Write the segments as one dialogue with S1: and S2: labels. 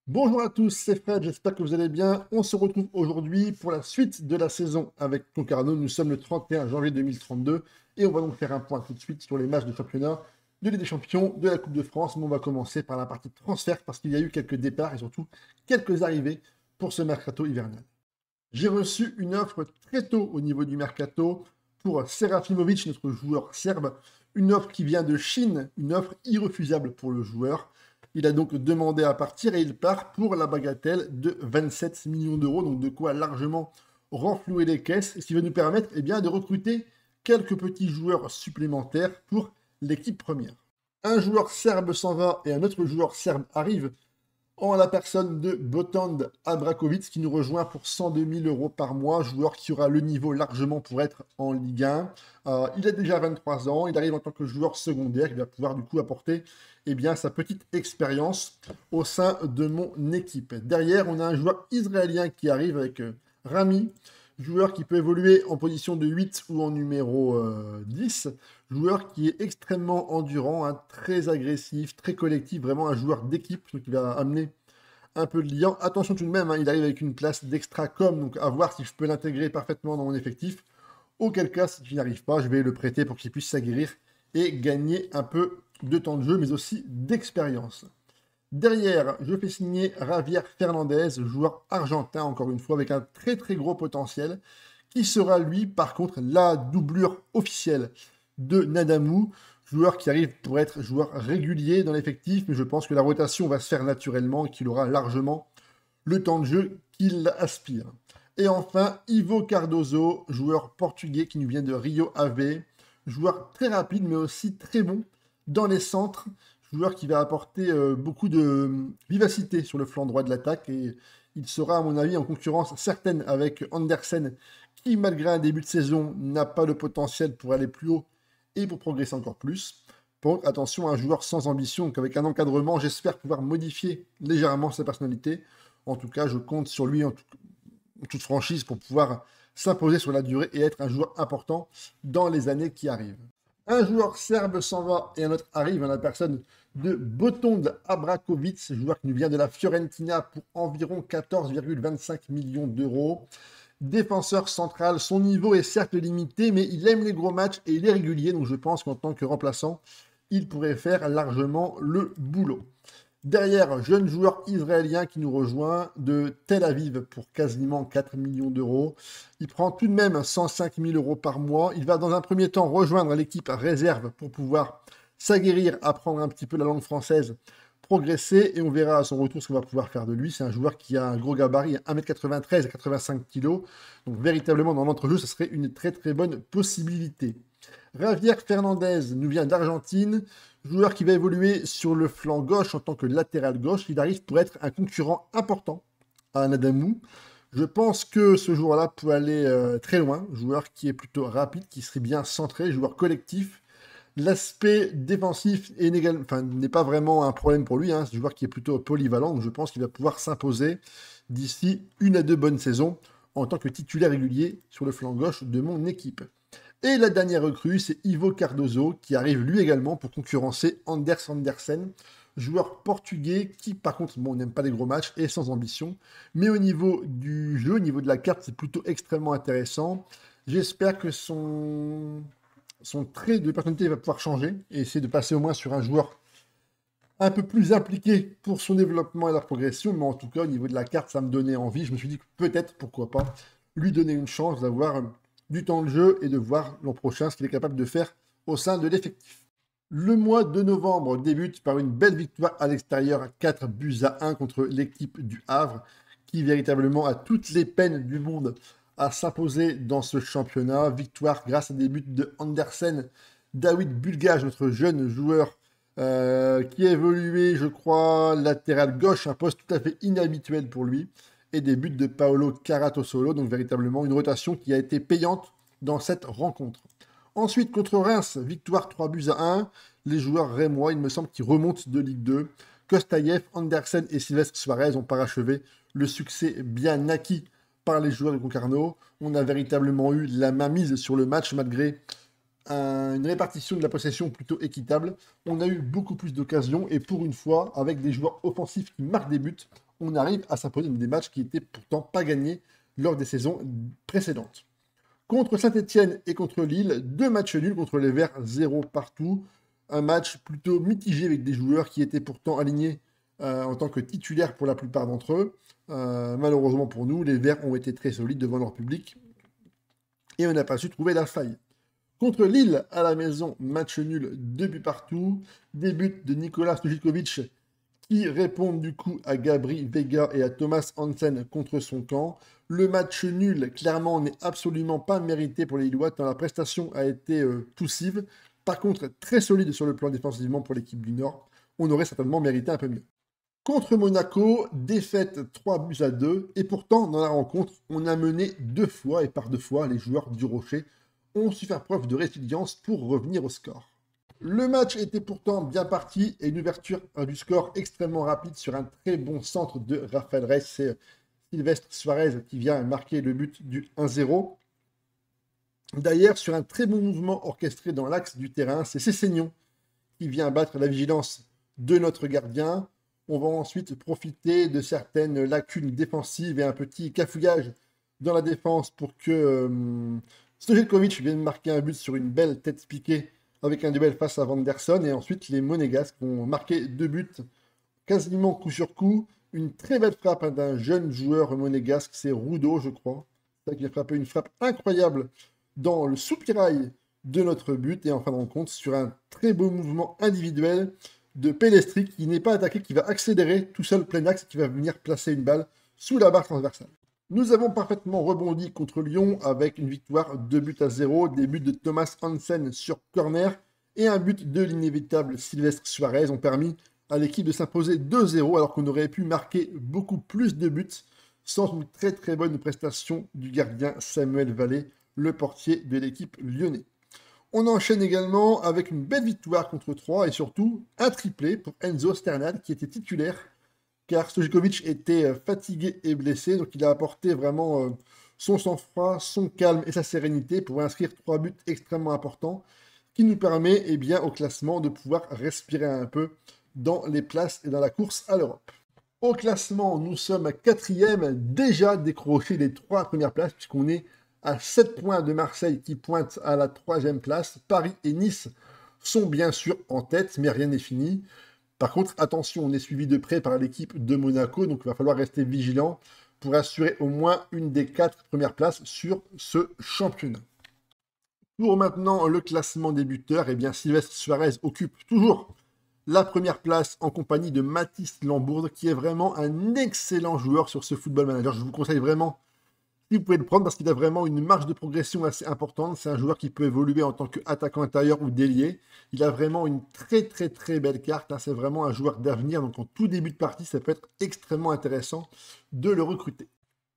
S1: Bonjour à tous, c'est Fred, j'espère que vous allez bien. On se retrouve aujourd'hui pour la suite de la saison avec Concarneau. Nous sommes le 31 janvier 2032 et on va donc faire un point tout de suite sur les matchs de championnat, de Ligue des Champions, de la Coupe de France. Mais on va commencer par la partie transfert parce qu'il y a eu quelques départs et surtout quelques arrivées pour ce mercato hivernal. J'ai reçu une offre très tôt au niveau du mercato pour Serafimovic, notre joueur serbe. Une offre qui vient de Chine, une offre irrefusable pour le joueur. Il a donc demandé à partir et il part pour la bagatelle de 27 millions d'euros, donc de quoi largement renflouer les caisses, ce qui va nous permettre bien, de recruter quelques petits joueurs supplémentaires pour l'équipe première. Un joueur serbe s'en va et un autre joueur serbe arrive en la personne de Botand Abrakovic qui nous rejoint pour 102 000 euros par mois, joueur qui aura le niveau largement pour être en Ligue 1. Il a déjà 23 ans, il arrive en tant que joueur secondaire, il va pouvoir du coup apporter sa petite expérience au sein de mon équipe. Derrière, on a un joueur israélien qui arrive avec Rami, joueur qui peut évoluer en position de 8 ou en numéro 10, joueur qui est extrêmement endurant, hein, très agressif, très collectif, vraiment un joueur d'équipe, donc il va amener un peu de liant. Attention tout de même, hein, il arrive avec une place d'extra com, donc à voir si je peux l'intégrer parfaitement dans mon effectif. Auquel cas, si tu n'y arrives pas, je vais le prêter pour qu'il puisse s'aguerrir et gagner un peu de temps de jeu, mais aussi d'expérience. Derrière, je fais signer Javier Fernandez, joueur argentin, encore une fois, avec un très très gros potentiel, qui sera lui, par contre, la doublure officielle de Nadamou, joueur qui arrive pour être joueur régulier dans l'effectif, mais je pense que la rotation va se faire naturellement et qu'il aura largement le temps de jeu qu'il aspire. Et enfin, Ivo Cardoso, joueur portugais qui nous vient de Rio Ave, joueur très rapide mais aussi très bon dans les centres, joueur qui va apporter beaucoup de vivacité sur le flanc droit de l'attaque et il sera à mon avis en concurrence certaine avec Andersen qui malgré un début de saison n'a pas le potentiel pour aller plus haut et pour progresser encore plus. Par contre, attention à un joueur sans ambition, donc avec un encadrement, j'espère pouvoir modifier légèrement sa personnalité. En tout cas, je compte sur lui en toute franchise pour pouvoir s'imposer sur la durée et être un joueur important dans les années qui arrivent. Un joueur serbe s'en va et un autre arrive, la personne de Botond Abrakovic, joueur qui nous vient de la Fiorentina pour environ 14,25 millions d'euros. Défenseur central, son niveau est certes limité, mais il aime les gros matchs et il est régulier, donc je pense qu'en tant que remplaçant, il pourrait faire largement le boulot. Derrière, jeune joueur israélien qui nous rejoint de Tel Aviv pour quasiment 4 millions d'euros. Il prend tout de même 105 000 euros par mois. Il va dans un premier temps rejoindre l'équipe réserve pour pouvoir s'aguerrir, apprendre un petit peu la langue française, progresser et on verra à son retour ce qu'on va pouvoir faire de lui. C'est un joueur qui a un gros gabarit, 1m93 et 85 kg. Donc véritablement dans l'entrejeu, ce serait une très très bonne possibilité. Javier Fernandez nous vient d'Argentine, joueur qui va évoluer sur le flanc gauche en tant que latéral gauche. Il arrive pour être un concurrent important à Nadamou. Je pense que ce joueur-là peut aller très loin, joueur qui est plutôt rapide, qui serait bien centré, joueur collectif. L'aspect défensif n'est pas vraiment un problème pour lui, hein. C'est un joueur qui est plutôt polyvalent, donc je pense qu'il va pouvoir s'imposer d'ici 1 à 2 bonnes saisons en tant que titulaire régulier sur le flanc gauche de mon équipe. Et la dernière recrue, c'est Ivo Cardoso, qui arrive lui également pour concurrencer Anders Andersen, joueur portugais qui, par contre, n'aime pas les gros matchs et sans ambition. Mais au niveau du jeu, au niveau de la carte, c'est plutôt extrêmement intéressant. J'espère que son trait de personnalité va pouvoir changer et essayer de passer au moins sur un joueur un peu plus impliqué pour son développement et la progression. Mais en tout cas, au niveau de la carte, ça me donnait envie. Je me suis dit que peut-être, pourquoi pas, lui donner une chance d'avoir du temps de jeu et de voir l'an prochain ce qu'il est capable de faire au sein de l'effectif. Le mois de novembre débute par une belle victoire à l'extérieur, 4-1 contre l'équipe du Havre, qui véritablement a toutes les peines du monde à s'imposer dans ce championnat. Victoire grâce à des buts de Andersen, David Bulgage, notre jeune joueur qui a évolué, je crois, latéral gauche, un poste tout à fait inhabituel pour lui et des buts de Paolo Caratosolo, donc véritablement une rotation qui a été payante dans cette rencontre. Ensuite, contre Reims, victoire 3-1. Les joueurs rémois, il me semble, qui remontent de Ligue 2. Kostayev, Andersen et Sylvestre Suarez ont parachevé le succès bien acquis par les joueurs de Concarneau. On a véritablement eu la main mise sur le match malgré une répartition de la possession plutôt équitable. On a eu beaucoup plus d'occasions et pour une fois, avec des joueurs offensifs qui marquent des buts, on arrive à s'imposer dans des matchs qui n'étaient pourtant pas gagnés lors des saisons précédentes. Contre Saint-Etienne et contre Lille, 2 matchs nuls contre les Verts, 0 partout. Un match plutôt mitigé avec des joueurs qui étaient pourtant alignés en tant que titulaires pour la plupart d'entre eux. Malheureusement pour nous, les Verts ont été très solides devant leur public et on n'a pas su trouver la faille. Contre Lille, à la maison, match nul, 2 buts partout. Des buts de Nicolas Stojkovic qui répondent du coup à Gabri Vega et à Thomas Hansen contre son camp. Le match nul, clairement, n'est absolument pas mérité pour les Lillois, tant la prestation a été poussive. Par contre, très solide sur le plan défensivement pour l'équipe du Nord. On aurait certainement mérité un peu mieux. Contre Monaco, défaite 3-2, et pourtant, dans la rencontre, on a mené 2 fois, et par 2 fois, les joueurs du Rocher ont su faire preuve de résilience pour revenir au score. Le match était pourtant bien parti, et une ouverture du score extrêmement rapide sur un très bon centre de Rafael Reyes. C'est Sylvestre Suarez qui vient marquer le but du 1-0. D'ailleurs, sur un très bon mouvement orchestré dans l'axe du terrain, c'est Cessignon qui vient battre la vigilance de notre gardien. On va ensuite profiter de certaines lacunes défensives et un petit cafouillage dans la défense pour que Stojkovic vienne marquer un but sur une belle tête piquée avec un duel face à Vanderson. Et ensuite, les Monégasques ont marqué 2 buts quasiment coup sur coup. Une très belle frappe d'un jeune joueur monégasque, c'est Rudo, je crois. C'est ça qui a frappé une frappe incroyable dans le soupirail de notre but. Et en fin de rencontre, sur un très beau mouvement individuel de Pellestri qui n'est pas attaqué, qui va accélérer tout seul plein axe, qui va venir placer une balle sous la barre transversale. Nous avons parfaitement rebondi contre Lyon avec une victoire 2-0, des buts de Thomas Hansen sur corner et un but de l'inévitable Sylvestre Suarez ont permis à l'équipe de s'imposer 2-0 alors qu'on aurait pu marquer beaucoup plus de buts sans une très très bonne prestation du gardien Samuel Vallée, le portier de l'équipe lyonnais. On enchaîne également avec une belle victoire contre 3 et surtout un triplé pour Enzo Sternad qui était titulaire car Stojkovic était fatigué et blessé, donc il a apporté vraiment son sang-froid, son calme et sa sérénité pour inscrire 3 buts extrêmement importants qui nous permet au classement de pouvoir respirer un peu dans les places et dans la course à l'Europe. Au classement, nous sommes à 4e, déjà décroché les 3 premières places puisqu'on est à 7 points de Marseille qui pointe à la 3e place. Paris et Nice sont bien sûr en tête, mais rien n'est fini. Par contre, attention, on est suivi de près par l'équipe de Monaco, donc il va falloir rester vigilant pour assurer au moins une des 4 premières places sur ce championnat. Pour maintenant le classement des buteurs, Sylvestre Suarez occupe toujours la première place en compagnie de Mathis Lambourde, qui est vraiment un excellent joueur sur ce Football Manager. Je vous conseille vraiment, si vous pouvez le prendre, parce qu'il a vraiment une marge de progression assez importante. C'est un joueur qui peut évoluer en tant qu'attaquant intérieur ou d'ailier. Il a vraiment une très très très belle carte. C'est vraiment un joueur d'avenir. Donc en tout début de partie, ça peut être extrêmement intéressant de le recruter.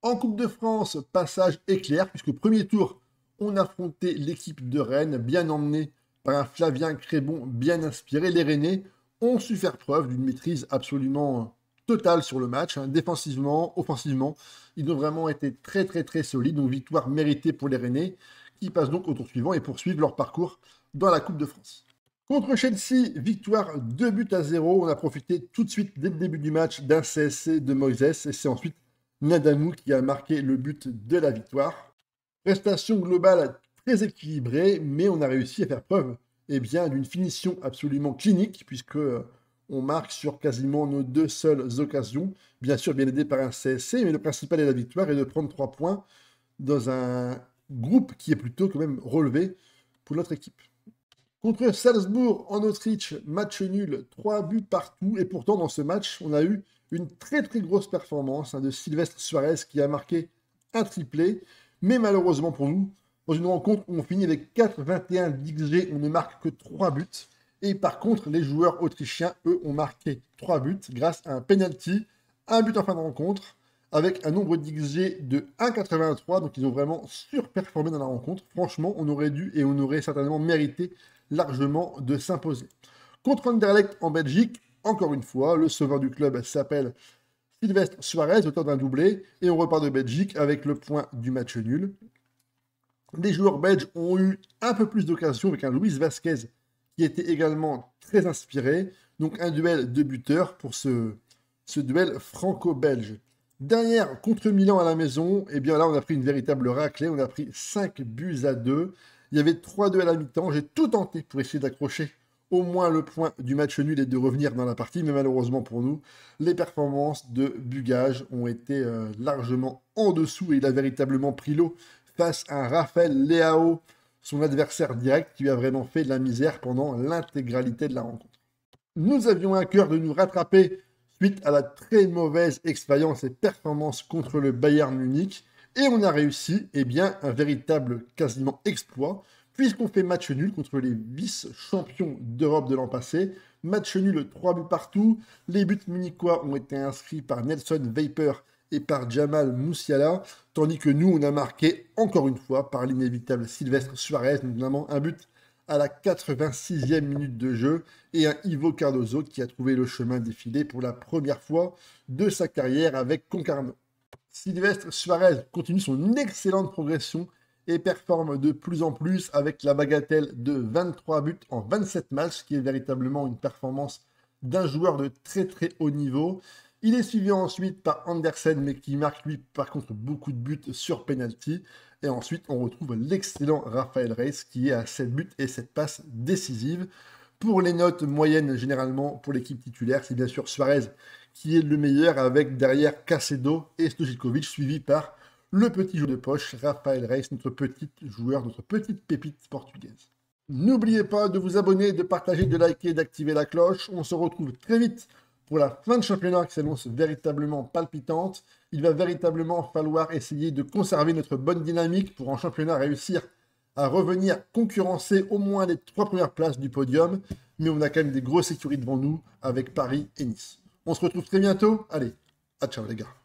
S1: En Coupe de France, passage éclair, puisque premier tour, on affrontait l'équipe de Rennes, bien emmenée par un Flavien Crébon bien inspiré. Les Rennais ont su faire preuve d'une maîtrise absolument totale sur le match, défensivement, offensivement. Ils ont vraiment été très très très solides, donc victoire méritée pour les Rennais, qui passent donc au tour suivant et poursuivent leur parcours dans la Coupe de France. Contre Chelsea, victoire 2-0. On a profité tout de suite, dès le début du match, d'un CSC de Moïse, et c'est ensuite Nadamou qui a marqué le but de la victoire. Prestation globale très équilibrée, mais on a réussi à faire preuve d'une finition absolument clinique, puisque on marque sur quasiment nos 2 seules occasions. Bien sûr, bien aidé par un CSC, mais le principal est la victoire et de prendre 3 points dans un groupe qui est plutôt quand même relevé pour notre équipe. Contre Salzbourg en Autriche, match nul, 3 buts partout. Et pourtant, dans ce match, on a eu une très très grosse performance de Sylvestre Suarez qui a marqué un triplé. Mais malheureusement pour nous, dans une rencontre où on finit avec 4-21 d'XG, on ne marque que 3 buts. Et par contre, les joueurs autrichiens, eux, ont marqué 3 buts grâce à un penalty, un but en fin de rencontre, avec un nombre d'XG de 1,83. Donc ils ont vraiment surperformé dans la rencontre. Franchement, on aurait dû et on aurait certainement mérité largement de s'imposer. Contre Anderlecht en Belgique, encore une fois, le sauveur du club s'appelle Sylvestre Suarez, auteur d'un doublé, et on repart de Belgique avec le point du match nul. Les joueurs belges ont eu un peu plus d'occasions avec un Luis Vasquez qui était également très inspiré. Donc un duel de buteurs pour ce ce duel franco-belge. Dernière contre Milan à la maison, et bien là on a pris une véritable raclée, on a pris 5-2. Il y avait 3-2 à la mi-temps, j'ai tout tenté pour essayer d'accrocher au moins le point du match nul et de revenir dans la partie, mais malheureusement pour nous, les performances de Bugage ont été largement en dessous et il a véritablement pris l'eau face à un Raphaël Leao, son adversaire direct, qui lui a vraiment fait de la misère pendant l'intégralité de la rencontre. Nous avions un cœur de nous rattraper suite à la très mauvaise expérience et performance contre le Bayern Munich, et on a réussi, eh bien, un véritable quasiment exploit, puisqu'on fait match nul contre les vice-champions d'Europe de l'an passé. Match nul, 3 buts partout. Les buts munichois ont été inscrits par Nelson Veiper et par Jamal Musiala, tandis que nous, on a marqué encore une fois par l'inévitable Silvestre Suarez, notamment un but à la 86e minute de jeu, et un Ivo Cardozo qui a trouvé le chemin défilé pour la première fois de sa carrière avec Concarneau. Silvestre Suarez continue son excellente progression et performe de plus en plus avec la bagatelle de 23 buts en 27 matchs, ce qui est véritablement une performance d'un joueur de très très haut niveau. Il est suivi ensuite par Andersen, mais qui marque lui par contre beaucoup de buts sur penalty. Et ensuite, on retrouve l'excellent Raphaël Reis qui est à 7 buts et 7 passes décisives. Pour les notes moyennes, généralement, pour l'équipe titulaire, c'est bien sûr Suarez qui est le meilleur, avec derrière Caicedo et Stojkovic, suivi par le petit jeu de poche, Raphaël Reis, notre petit joueur, notre petite pépite portugaise. N'oubliez pas de vous abonner, de partager, de liker, d'activer la cloche. On se retrouve très vite pour la fin de championnat qui s'annonce véritablement palpitante. Il va véritablement falloir essayer de conserver notre bonne dynamique pour en championnat réussir à revenir concurrencer au moins les 3 premières places du podium. Mais on a quand même des grosses écuries devant nous avec Paris et Nice. On se retrouve très bientôt. Allez, à ciao les gars.